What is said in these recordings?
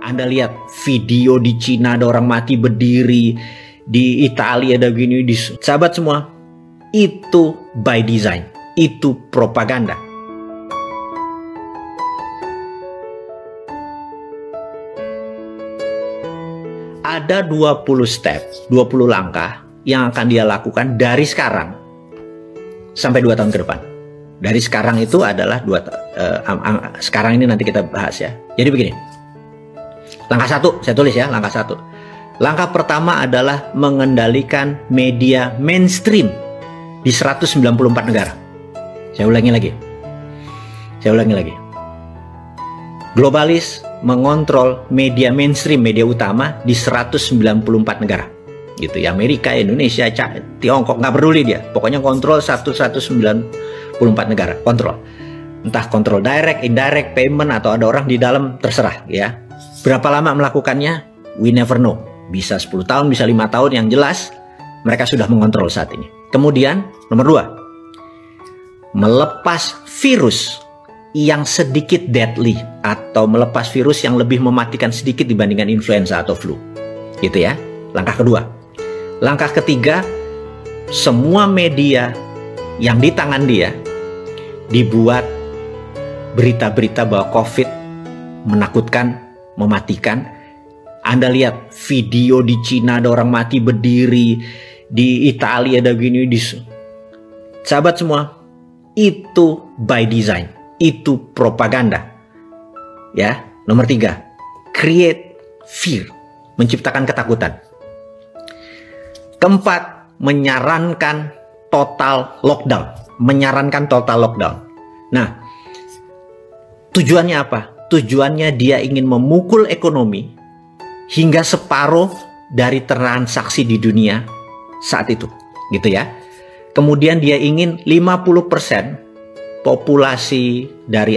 Anda lihat video di Cina ada orang mati berdiri, di Italia ada gini, sahabat semua, itu by design, itu propaganda. Ada 20 step, 20 langkah yang akan dia lakukan dari sekarang sampai 2 tahun ke depan. Dari sekarang itu adalah sekarang ini nanti kita bahas ya. Jadi begini. Langkah 1, saya tulis ya, langkah 1. Langkah pertama adalah mengendalikan media mainstream di 194 negara. Saya ulangi lagi. Globalis mengontrol media mainstream, media utama di 194 negara. Gitu ya, Amerika, Indonesia, Tiongkok, nggak peduli dia. Pokoknya kontrol 194 negara, kontrol. Entah kontrol direct, indirect, payment, atau ada orang di dalam, terserah ya. Berapa lama melakukannya? We never know. Bisa 10 tahun, bisa 5 tahun, yang jelas mereka sudah mengontrol saat ini. Kemudian, nomor 2, melepas virus yang sedikit deadly, atau melepas virus yang lebih mematikan sedikit dibandingkan influenza atau flu. Gitu ya, langkah kedua. Langkah ketiga, semua media yang di tangan dia dibuat berita-berita bahwa COVID menakutkan, mematikan. Anda lihat video di Cina ada orang mati berdiri, di Italia ada gini, sahabat semua, itu by design, itu propaganda. Ya, nomor 3, create fear, menciptakan ketakutan. Keempat, menyarankan total lockdown, Nah, tujuannya apa? Tujuannya dia ingin memukul ekonomi hingga separuh dari transaksi di dunia saat itu, gitu ya. Kemudian dia ingin 50% populasi dari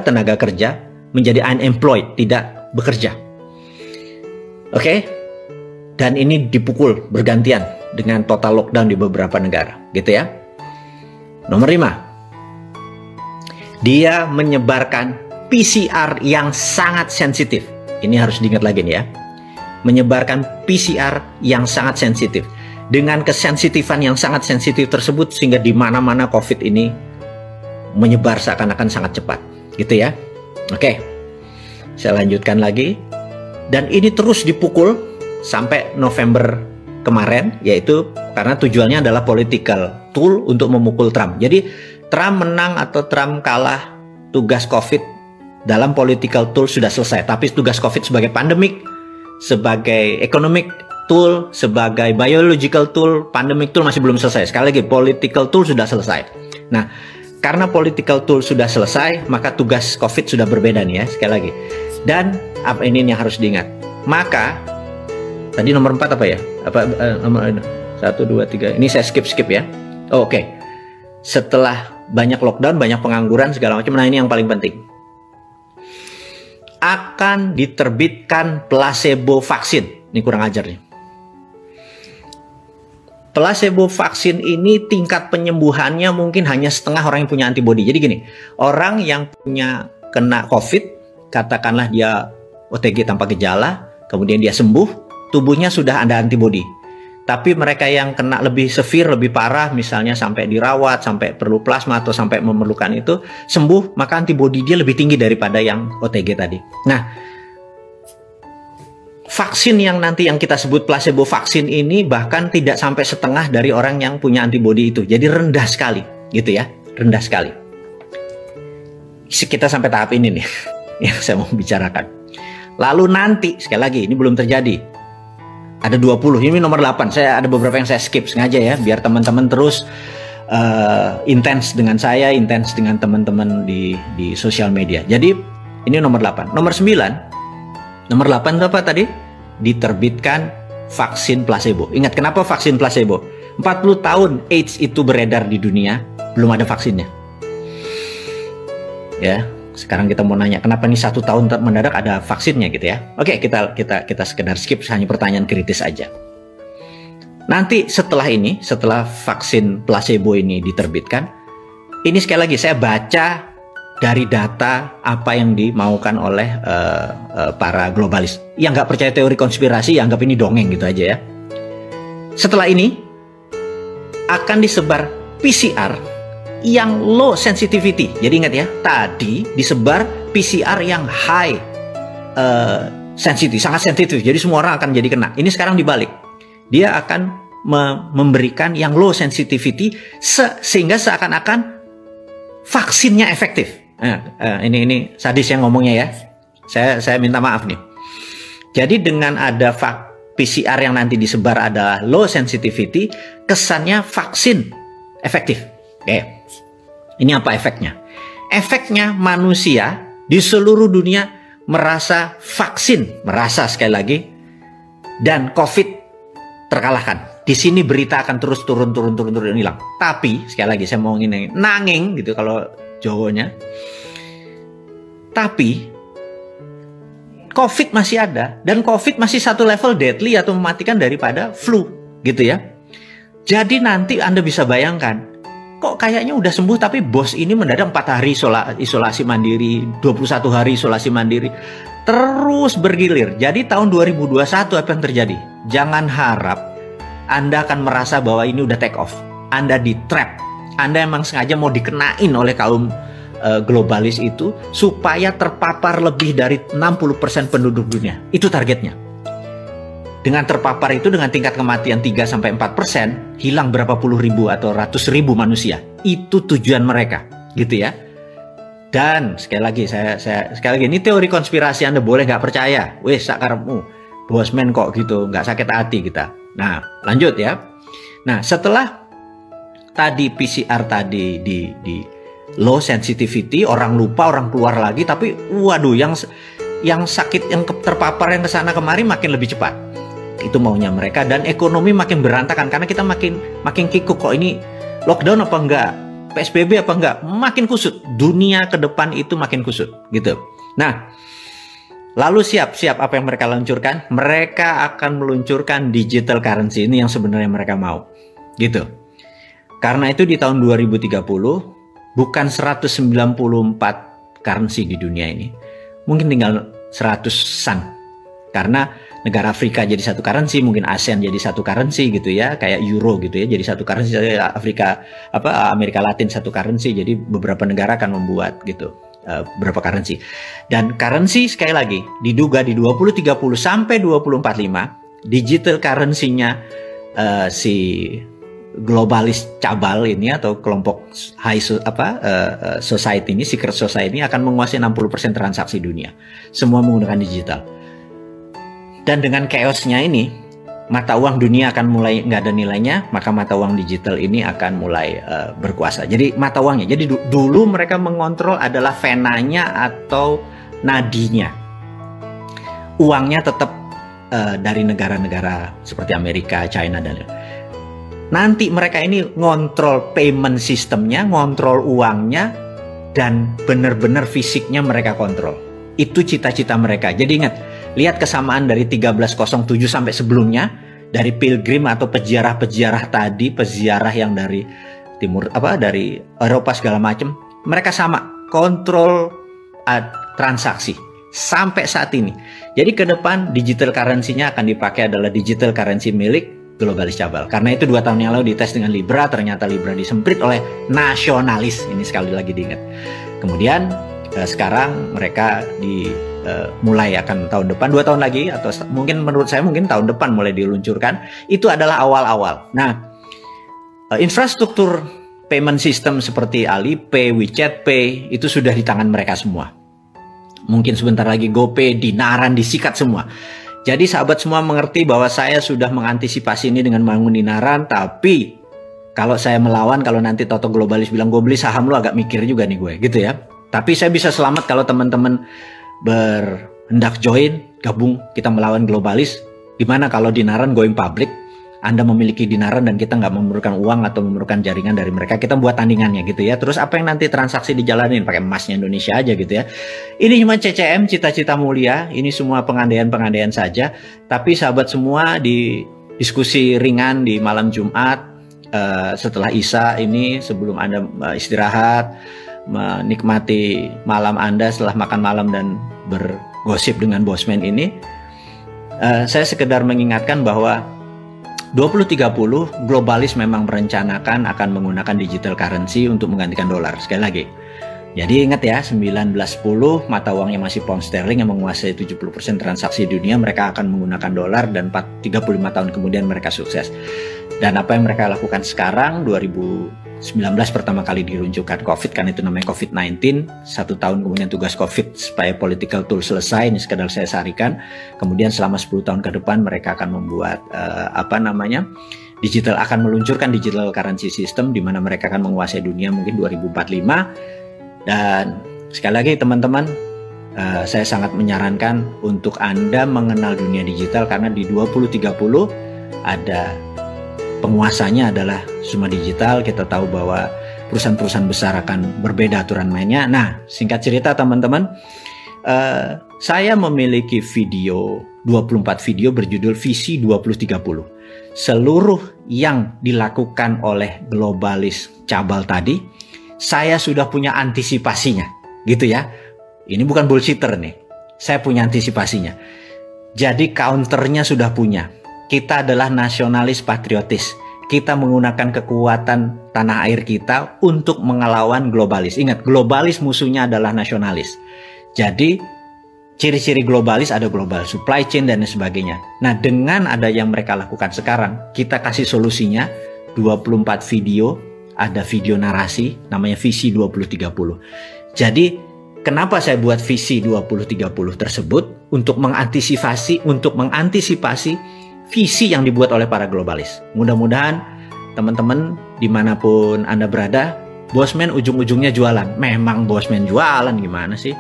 tenaga kerja menjadi unemployed, tidak bekerja. Oke? Dan ini dipukul bergantian dengan total lockdown di beberapa negara, gitu ya. Nomor 5, dia menyebarkan PCR yang sangat sensitif. Ini harus diingat lagi nih ya. Menyebarkan PCR yang sangat sensitif. Dengan kesensitifan yang sangat sensitif tersebut, sehingga di mana-mana COVID ini menyebar seakan-akan sangat cepat, gitu ya. Oke, saya lanjutkan lagi. Dan ini terus dipukul sampai November kemarin, yaitu karena tujuannya adalah political tool untuk memukul Trump. Jadi Trump menang atau Trump kalah, tugas COVID dalam political tool sudah selesai. Tapi tugas COVID sebagai pandemic, sebagai economic tool, sebagai biological tool, pandemic tool masih belum selesai. Sekali lagi, political tool sudah selesai. Nah, karena political tool sudah selesai, maka tugas COVID sudah berbeda nih ya, sekali lagi. Dan apa ini yang harus diingat? Maka tadi nomor 4 apa ya? Nomor 1, 2, 3. Ini saya skip ya. Oh, oke. Setelah banyak lockdown, banyak pengangguran segala macam. Nah, ini yang paling penting. Akan diterbitkan placebo vaksin. Ini kurang ajar nih. Placebo vaksin ini tingkat penyembuhannya mungkin hanya setengah orang yang punya antibodi. Jadi gini, orang yang punya kena COVID, katakanlah dia OTG tanpa gejala, kemudian dia sembuh, tubuhnya sudah ada antibodi. Tapi mereka yang kena lebih severe, lebih parah, misalnya sampai dirawat, sampai perlu plasma atau sampai memerlukan itu, sembuh, maka antibodi dia lebih tinggi daripada yang OTG tadi. Nah, vaksin yang nanti yang kita sebut placebo vaksin ini bahkan tidak sampai setengah dari orang yang punya antibodi itu. Jadi rendah sekali, gitu ya, rendah sekali. Kita sampai tahap ini nih, yang saya mau bicarakan. Lalu nanti, sekali lagi, ini belum terjadi. Ada 20, ini nomor 8. Saya ada beberapa yang saya skip sengaja ya, biar teman-teman terus intens dengan saya, intens dengan teman-teman di sosial media. Jadi ini nomor 8. Nomor 9, nomor 8 itu apa tadi? Diterbitkan vaksin placebo. Ingat, kenapa vaksin placebo? 40 tahun AIDS itu beredar di dunia, belum ada vaksinnya. Ya. Sekarang kita mau nanya, kenapa nih 1 tahun mendadak ada vaksinnya gitu ya? Oke, kita sekedar skip, hanya pertanyaan kritis aja. Nanti setelah ini, setelah vaksin placebo ini diterbitkan, ini sekali lagi saya baca dari data apa yang dimaukan oleh para globalis. Yang nggak percaya teori konspirasi, anggap ini dongeng gitu aja ya. Setelah ini akan disebar PCR yang low sensitivity. Jadi ingat ya, tadi disebar PCR yang high sensitif, sangat sensitif. Jadi semua orang akan jadi kena. Ini sekarang dibalik. Dia akan memberikan yang low sensitivity sehingga seakan-akan vaksinnya efektif. Ini sadis yang ngomongnya ya. Saya minta maaf nih. Jadi dengan ada PCR yang nanti disebar adalah low sensitivity, kesannya vaksin efektif. Oke. Ini apa efeknya? Efeknya manusia di seluruh dunia merasa vaksin, merasa sekali lagi, dan COVID terkalahkan. Di sini berita akan terus turun hilang. Tapi sekali lagi saya mau ngomongin nanging gitu kalau Jawanya. Tapi COVID masih ada, dan COVID masih satu level deadly atau mematikan daripada flu gitu ya. Jadi nanti Anda bisa bayangkan, kok kayaknya udah sembuh tapi bos ini mendadak 4 hari isolasi mandiri, 21 hari isolasi mandiri, terus bergilir. Jadi tahun 2021 apa yang terjadi? Jangan harap Anda akan merasa bahwa ini udah take off. Anda di trap. Anda emang sengaja mau dikenain oleh kaum globalis itu supaya terpapar lebih dari 60% penduduk dunia. Itu targetnya. Dengan terpapar itu dengan tingkat kematian 3-4%, hilang berapa puluh ribu atau ratus ribu manusia. Itu tujuan mereka, gitu ya. Dan sekali lagi sekali lagi ini teori konspirasi, Anda boleh nggak percaya. Wes sakarepmu, bosman kok gitu, nggak sakit hati kita. Nah, lanjut ya. Nah, setelah tadi PCR tadi di low sensitivity, orang lupa, orang keluar lagi, tapi waduh yang sakit, yang terpapar, yang kesana kemari makin lebih cepat. Itu maunya mereka, dan ekonomi makin berantakan karena kita makin kikuk. Kok ini lockdown apa enggak, PSBB apa enggak, makin kusut. Dunia ke depan itu makin kusut gitu. Nah, lalu siap apa yang mereka luncurkan? Mereka akan meluncurkan digital currency, ini yang sebenarnya mereka mau gitu. Karena itu di tahun 2030 bukan 194 currency di dunia ini, mungkin tinggal 100-an. Karena negara Afrika jadi satu currency, mungkin ASEAN jadi satu currency gitu ya, kayak euro gitu ya, jadi satu currency. Amerika Latin satu currency, jadi beberapa negara akan membuat gitu beberapa currency. Dan currency sekali lagi diduga di 2030 sampai 2045 digital currency-nya si globalis cabal ini atau kelompok society ini, secret society ini akan menguasai 60% transaksi dunia. Semua menggunakan digital. Dan dengan chaosnya ini, mata uang dunia akan mulai nggak ada nilainya, maka mata uang digital ini akan mulai berkuasa. Jadi mata uangnya, jadi dulu mereka mengontrol adalah venanya atau nadinya. Uangnya tetap dari negara-negara seperti Amerika, China, dan nanti mereka ini ngontrol payment sistemnya, ngontrol uangnya, dan benar-benar fisiknya mereka kontrol. Itu cita-cita mereka. Jadi ingat, lihat kesamaan dari 1307 sampai sebelumnya, dari pilgrim atau peziarah-peziarah tadi, peziarah yang dari timur dari Eropa segala macam, mereka sama kontrol transaksi sampai saat ini. Jadi ke depan digital currency-nya akan dipakai adalah digital currency milik globalis cabal. Karena itu 2 tahun yang lalu dites dengan Libra, ternyata Libra disemprit oleh nasionalis. Ini sekali lagi diingat. Kemudian sekarang mereka mulai akan tahun depan, 2 tahun lagi, atau mungkin menurut saya mungkin tahun depan mulai diluncurkan. Itu adalah awal-awal. Nah, infrastruktur payment system seperti Alipay, WeChat Pay itu sudah di tangan mereka semua. Mungkin sebentar lagi GoPay, Dinaran disikat semua. Jadi sahabat semua mengerti bahwa saya sudah mengantisipasi ini dengan bangun Dinaran, tapi kalau saya melawan, kalau nanti Toto Globalis bilang gue beli saham, lu agak mikir juga nih gue, gitu ya. Tapi saya bisa selamat kalau teman-teman berhendak join, gabung, kita melawan globalis. Gimana kalau Dinaran going public, Anda memiliki Dinaran dan kita nggak memerlukan uang atau memerlukan jaringan dari mereka, kita buat tandingannya gitu ya. Terus apa yang nanti transaksi dijalanin, pakai emasnya Indonesia aja gitu ya. Ini cuma CCM, cita-cita mulia, ini semua pengandaian-pengandaian saja. Tapi sahabat semua, di diskusi ringan di malam Jumat, setelah Isya ini, sebelum Anda istirahat, menikmati malam Anda setelah makan malam dan bergosip dengan Bosman ini, saya sekedar mengingatkan bahwa 2030 globalis memang merencanakan akan menggunakan digital currency untuk menggantikan dolar. Sekali lagi, jadi ingat ya, 1910 mata uangnya masih pound sterling yang menguasai 70% transaksi dunia, mereka akan menggunakan dolar, dan 35 tahun kemudian mereka sukses. Dan apa yang mereka lakukan sekarang, 2019 pertama kali diluncurkan COVID, kan itu namanya COVID-19. 1 tahun kemudian tugas COVID supaya political tool selesai, ini sekedar saya sarikan. Kemudian selama 10 tahun ke depan mereka akan membuat digital, akan meluncurkan digital currency system di mana mereka akan menguasai dunia mungkin 2045. Dan sekali lagi teman-teman, saya sangat menyarankan untuk Anda mengenal dunia digital, karena di 2030 ada penguasanya adalah semua digital. Kita tahu bahwa perusahaan-perusahaan besar akan berbeda aturan mainnya. Nah, singkat cerita teman-teman, saya memiliki video, 24 video berjudul Visi 2030. Seluruh yang dilakukan oleh globalis cabal tadi, saya sudah punya antisipasinya, gitu ya. Ini bukan bullshitter nih, saya punya antisipasinya. Jadi counternya sudah punya. Kita adalah nasionalis patriotis. Kita menggunakan kekuatan tanah air kita untuk mengelawan globalis. Ingat, globalis musuhnya adalah nasionalis. Jadi ciri-ciri globalis ada global supply chain dan sebagainya. Nah, dengan ada yang mereka lakukan sekarang, kita kasih solusinya. 24 video, ada video narasi namanya Visi 2030. Jadi kenapa saya buat Visi 2030 tersebut? Untuk mengantisipasi visi yang dibuat oleh para globalis. Mudah-mudahan teman-teman dimanapun Anda berada, Bosman ujung-ujungnya jualan. Memang Bosman jualan, gimana sih?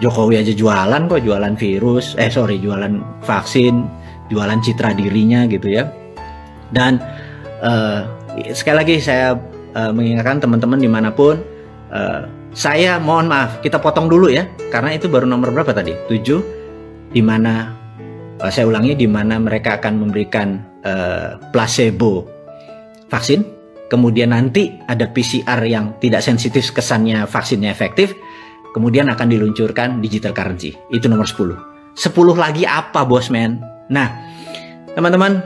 Jokowi aja jualan kok, jualan virus, jualan vaksin, jualan citra dirinya gitu ya. Dan sekali lagi saya mengingatkan teman-teman dimanapun, saya mohon maaf, kita potong dulu ya, karena itu baru nomor berapa tadi? 7, dimana saya ulangi, dimana mereka akan memberikan placebo vaksin, kemudian nanti ada PCR yang tidak sensitif, kesannya vaksinnya efektif, kemudian akan diluncurkan digital currency. Itu nomor 10. 10 lagi apa, Bosman? Nah, teman-teman,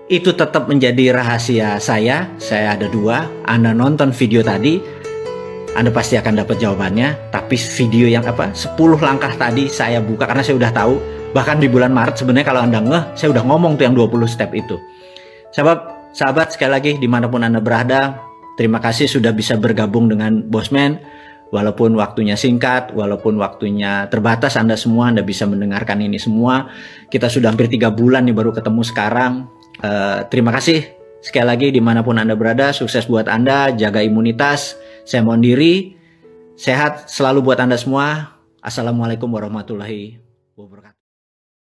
itu tetap menjadi rahasia saya. Saya ada 2. Anda nonton video tadi, Anda pasti akan dapat jawabannya. Tapi video yang 10 langkah tadi saya buka karena saya udah tahu. Bahkan di bulan Maret sebenarnya kalau Anda ngeh, saya udah ngomong tuh yang 20 step itu. Sahabat, sekali lagi dimanapun Anda berada, terima kasih sudah bisa bergabung dengan Bosman. Walaupun waktunya singkat, walaupun waktunya terbatas, Anda bisa mendengarkan ini semua. Kita sudah hampir 3 bulan nih baru ketemu sekarang. Terima kasih sekali lagi dimanapun Anda berada. Sukses buat Anda, jaga imunitas. Saya mohon diri, sehat selalu buat Anda semua. Assalamualaikum warahmatullahi wabarakatuh.